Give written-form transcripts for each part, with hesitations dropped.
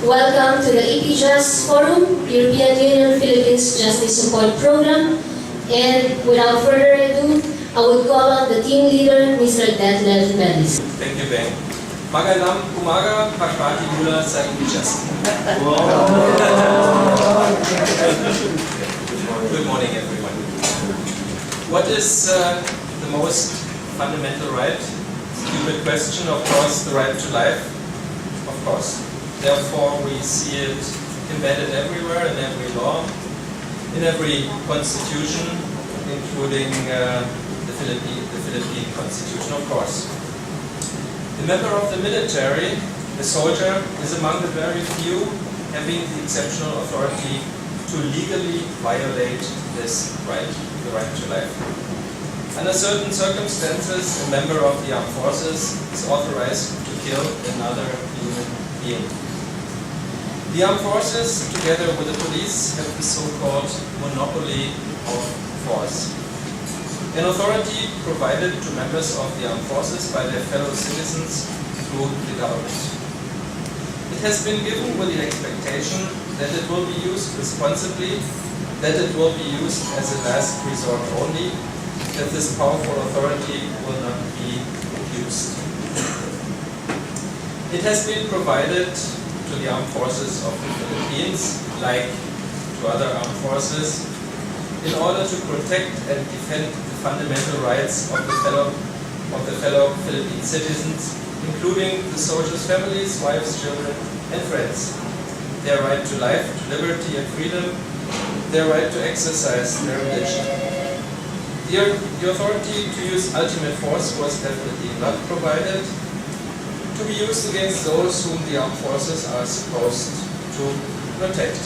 welcome to the EP-Just Forum, European Union Philippines Justice Support Program. And without further ado, I would call on the team leader, Mr. Detlef Melis. Thank you, Ben. Magandang umaga, pakpati mula sa EP-Just. Good morning, everyone. What is the most fundamental right? Stupid question, of course, the right to life, of course. Therefore, we see it embedded everywhere, in every law, in every constitution, including the Philippine constitution, of course. The member of the military, the soldier, is among the very few having the exceptional authority to legally violate this right, the right to life. Under certain circumstances, a member of the armed forces is authorized to kill another human being. The armed forces, together with the police, have the so-called monopoly of force. An authority provided to members of the armed forces by their fellow citizens through the government. It has been given with the expectation that it will be used responsibly, that it will be used as a last resort only, that this powerful authority will not be abused. It has been provided to the armed forces of the Philippines, like to other armed forces, in order to protect and defend the fundamental rights of the fellow Philippine citizens, including the soldiers' families, wives, children, and friends. Their right to life, to liberty and freedom, their right to exercise their religion. The authority to use ultimate force was definitely not provided to be used against those whom the armed forces are supposed to protect.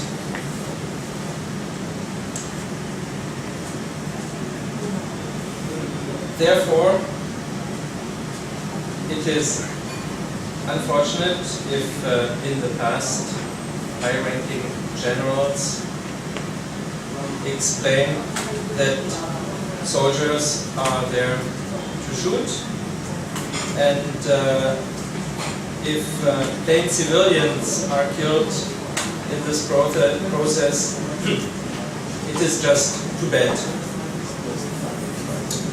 Therefore, it is unfortunate if in the past high-ranking generals explain that soldiers are there to shoot, and if plain civilians are killed in this process, it is just too bad.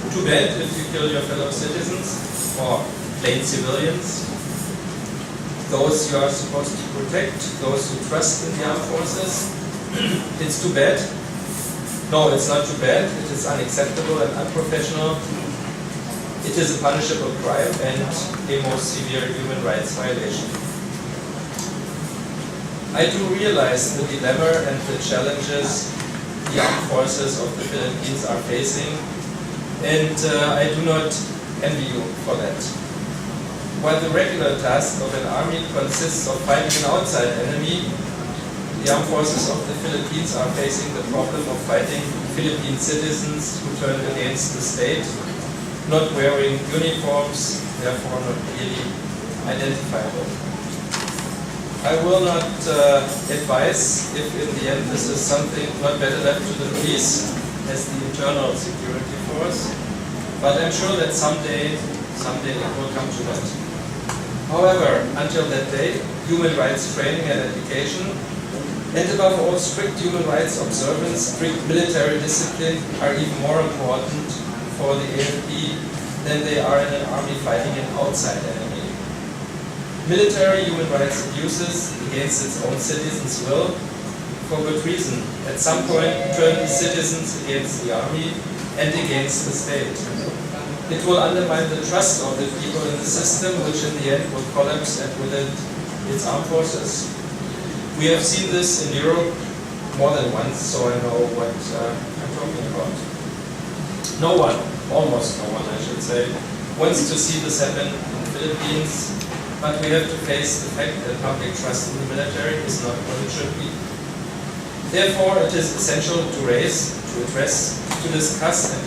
Too bad if you kill your fellow citizens or plain civilians, those you are supposed to protect, those who trust in the armed forces. It's too bad. No, it's not too bad. It is unacceptable and unprofessional. It is a punishable crime and a most severe human rights violation. I do realize the dilemma and the challenges the armed forces of the Philippines are facing, and I do not envy you for that. While the regular task of an army consists of fighting an outside enemy, the armed forces of the Philippines are facing the problem of fighting Philippine citizens who turn against the state, not wearing uniforms, therefore not clearly identifiable. I will not advise if in the end this is something not better left to the police as the internal security force, but I'm sure that someday it will come to that. However, until that day, human rights training and education, and above all, strict human rights observance, strict military discipline are even more important for the AFP than they are in an army fighting an outside enemy. Military human rights abuses against its own citizens will, for good reason, at some point turn the citizens against the army and against the state. It will undermine the trust of the people in the system, which in the end will collapse and with it its armed forces. We have seen this in Europe more than once, so I know what I'm talking about. No one, almost no one I should say, wants to see this happen in the Philippines, but we have to face the fact that public trust in the military is not what it should be. Therefore, it is essential to raise, to address, to discuss and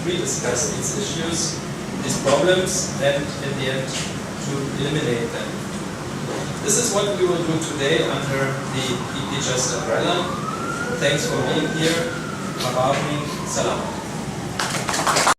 rediscuss these issues, these problems, and in the end, to eliminate them. This is what we will do today under the EP-Just umbrella. Thanks for being here. Maraming salamat.